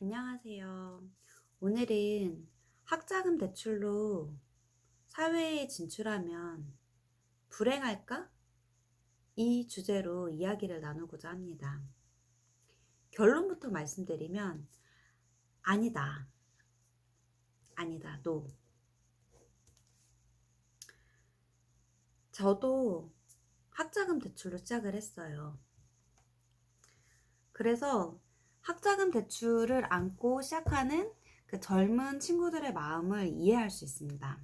안녕하세요. 오늘은 학자금 대출로 사회에 진출하면 불행할까? 이 주제로 이야기를 나누고자 합니다. 결론부터 말씀드리면 아니다. 아니다. 노. 저도 학자금 대출로 시작을 했어요. 그래서 학자금 대출을 안고 시작하는 그 젊은 친구들의 마음을 이해할 수 있습니다.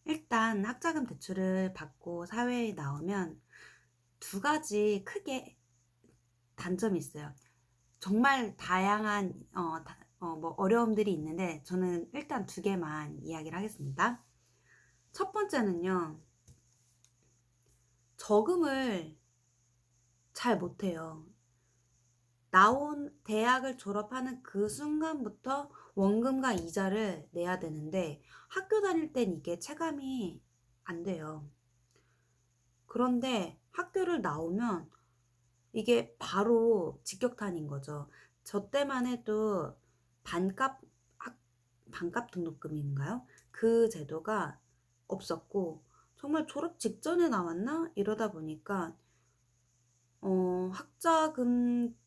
일단 학자금 대출을 받고 사회에 나오면 두 가지 크게 단점이 있어요. 정말 다양한 어려움들이 있는데 저는 일단 두 개만 이야기를 하겠습니다. 첫 번째는요. 저금을 잘 못해요. 대학을 졸업하는 그 순간부터 원금과 이자를 내야 되는데 학교 다닐 땐 이게 체감이 안 돼요. 그런데 학교를 나오면 이게 바로 직격탄인 거죠. 저 때만 해도 반값 반값 등록금인가요? 그 제도가 없었고 정말 졸업 직전에 나왔나? 이러다 보니까 학자금액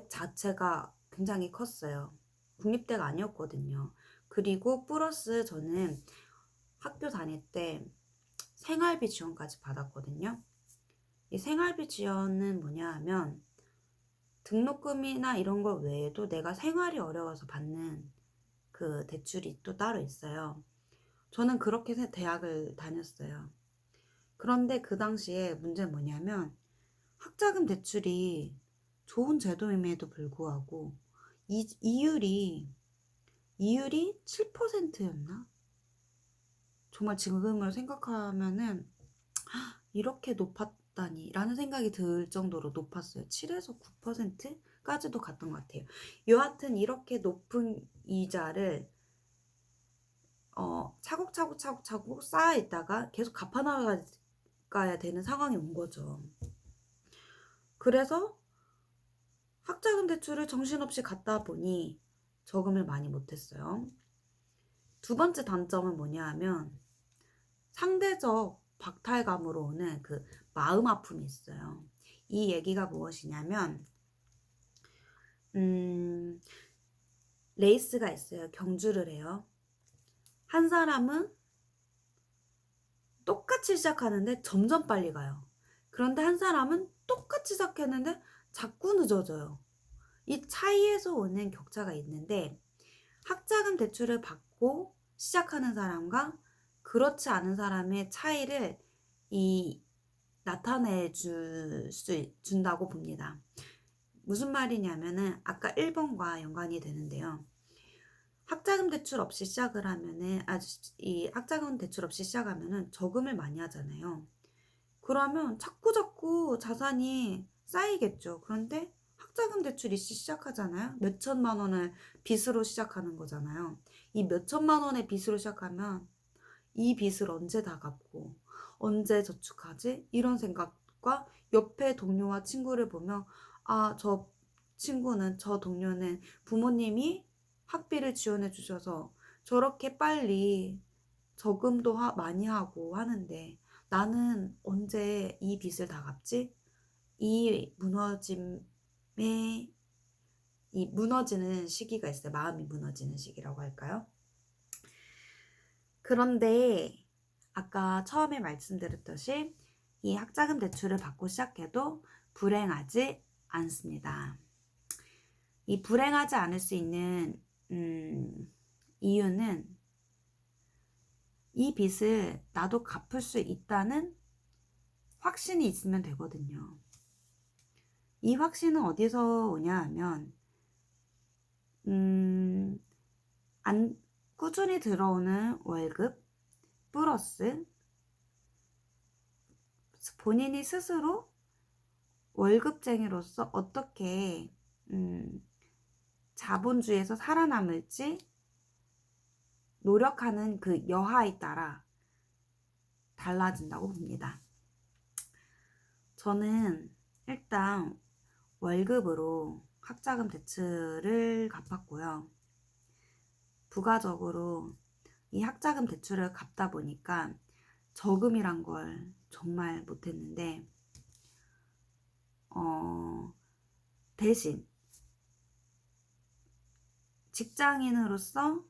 자체가 굉장히 컸어요. 국립대가 아니었거든요. 그리고 플러스 저는 학교 다닐 때 생활비 지원까지 받았거든요. 이 생활비 지원은 뭐냐 하면 등록금이나 이런 걸 외에도 내가 생활이 어려워서 받는 그 대출이 또 따로 있어요. 저는 그렇게 대학을 다녔어요. 그런데 그 당시에 문제는 뭐냐면 학자금 대출이 좋은 제도임에도 불구하고 이율이 7%였나? 정말 지금으로 생각하면은 이렇게 높았다니 라는 생각이 들 정도로 높았어요. 7에서 9%까지도 갔던 것 같아요. 여하튼 이렇게 높은 이자를 차곡차곡 쌓아 있다가 계속 갚아나가야 되는 상황이 온 거죠. 그래서 학자금 대출을 정신없이 갖다 보니 저금을 많이 못했어요. 두 번째 단점은 뭐냐 하면 상대적 박탈감으로 오는 그 마음 아픔이 있어요. 이 얘기가 무엇이냐면 레이스가 있어요. 경주를 해요. 한 사람은 똑같이 시작하는데 점점 빨리 가요. 그런데 한 사람은 똑같이 시작했는데 자꾸 늦어져요. 이 차이에서 오는 격차가 있는데 학자금 대출을 받고 시작하는 사람과 그렇지 않은 사람의 차이를 나타내 준다고 봅니다. 무슨 말이냐면은 아까 1번과 연관이 되는데요. 학자금 대출 없이 시작을 하면은 이 학자금 대출 없이 시작하면은 저금을 많이 하잖아요. 그러면 자꾸 자산이 쌓이겠죠. 그런데 학자금 대출 이시 시작하잖아요. 몇 천만 원을 빚으로 시작하는 거잖아요. 이 몇 천만 원의 빚으로 시작하면 이 빚을 언제 다 갚고 언제 저축하지? 이런 생각과 옆에 동료와 친구를 보면 저 동료는 부모님이 학비를 지원해 주셔서 저렇게 빨리 저금도 많이 하고 하는데 나는 언제 이 빚을 다 갚지? 이 무너짐에 이 무너지는 시기가 있어요. 마음이 무너지는 시기라고 할까요? 그런데 아까 처음에 말씀드렸듯이 이 학자금 대출을 받고 시작해도 불행하지 않습니다. 이 불행하지 않을 수 있는 이유는 이 빚을 나도 갚을 수 있다는 확신이 있으면 되거든요. 이 확신은 어디서 오냐 하면 꾸준히 들어오는 월급 플러스 본인이 스스로 월급쟁이로서 어떻게 자본주의에서 살아남을지 노력하는 그 여하에 따라 달라진다고 봅니다. 저는 일단 월급으로 학자금 대출을 갚았고요. 부가적으로 이 학자금 대출을 갚다 보니까 저금이란 걸 정말 못했는데 대신 직장인으로서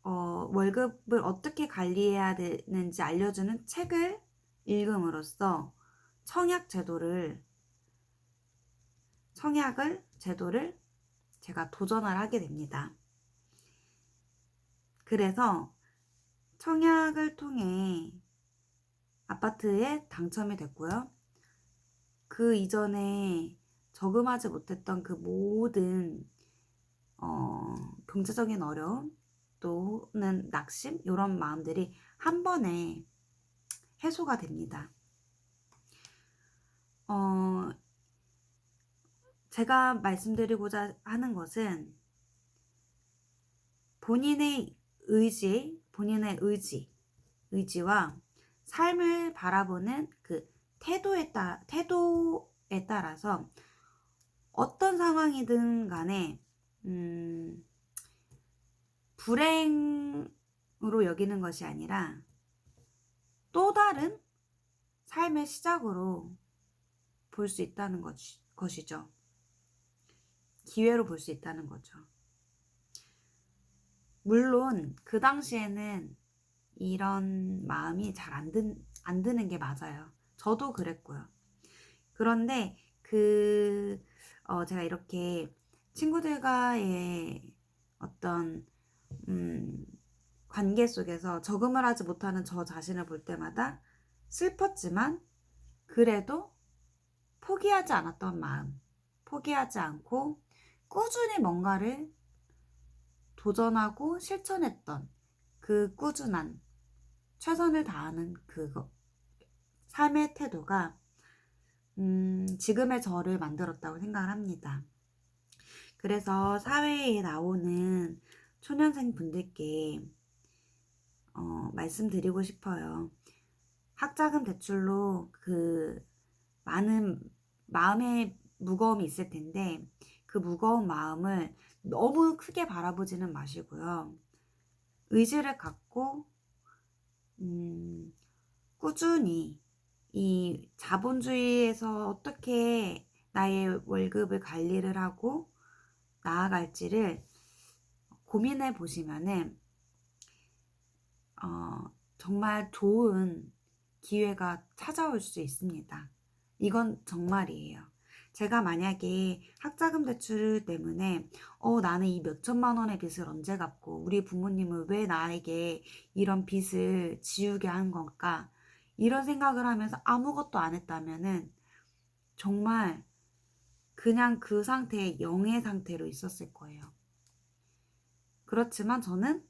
월급을 어떻게 관리해야 되는지 알려주는 책을 읽음으로써 제도를 제가 도전을 하게 됩니다. 그래서 청약을 통해 아파트에 당첨이 됐고요. 그 이전에 저금하지 못했던 그 모든 경제적인 어려움 또는 낙심 이런 마음들이 한 번에 해소가 됩니다. 제가 말씀드리고자 하는 것은 본인의 의지와 삶을 바라보는 그 태도에 따라서 어떤 상황이든 간에 불행으로 여기는 것이 아니라 또 다른 삶의 시작으로 볼 수 있다는 것이죠. 기회로 볼 수 있다는 거죠. 물론 그 당시에는 이런 마음이 잘 안 드는 게 맞아요. 저도 그랬고요. 그런데 제가 이렇게 친구들과의 어떤 관계 속에서 저금을 하지 못하는 저 자신을 볼 때마다 슬펐지만 그래도 포기하지 않았던 마음, 포기하지 않고 꾸준히 뭔가를 도전하고 실천했던 그 꾸준한 최선을 다하는 그거 삶의 태도가 지금의 저를 만들었다고 생각을 합니다. 그래서 사회에 나오는 초년생 분들께 말씀드리고 싶어요. 학자금 대출로 그 많은 마음의 무거움이 있을 텐데 그 무거운 마음을 너무 크게 바라보지는 마시고요. 의지를 갖고 꾸준히 이 자본주의에서 어떻게 나의 월급을 관리를 하고 나아갈지를 고민해 보시면은 정말 좋은 기회가 찾아올 수 있습니다. 이건 정말이에요. 제가 만약에 학자금 대출 때문에 나는 이 몇천만 원의 빚을 언제 갚고 우리 부모님은 왜 나에게 이런 빚을 지우게 한 걸까? 이런 생각을 하면서 아무것도 안 했다면은 정말 그냥 그 상태에 영의 상태로 있었을 거예요. 그렇지만 저는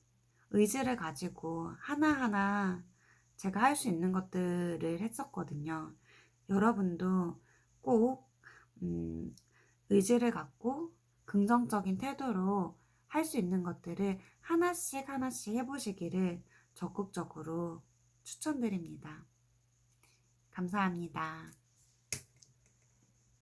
의지를 가지고 하나하나 제가 할 수 있는 것들을 했었거든요. 여러분도 꼭 의지를 갖고 긍정적인 태도로 할 수 있는 것들을 하나씩 해보시기를 적극적으로 추천드립니다. 감사합니다.